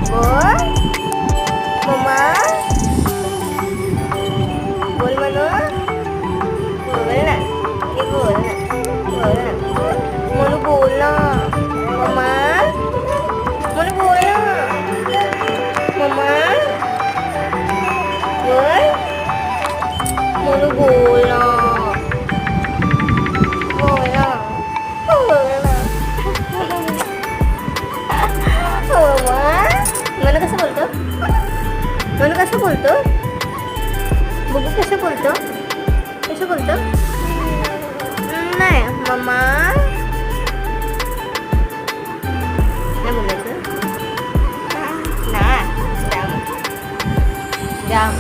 बोल मम्मा बोल म्हणू बोल ना हे बोल ना म्हणू बोल ना मम्मा म्हणू बोल ना मम्मा बोल म्हणू बोल ना बोल ना बोल ना मम्मा म्हणू कसं बोलतो म्हणू कसं बोलतो बघू कसं बोलतो नाही मम्मा नाही बोलायचं ना जाम जाम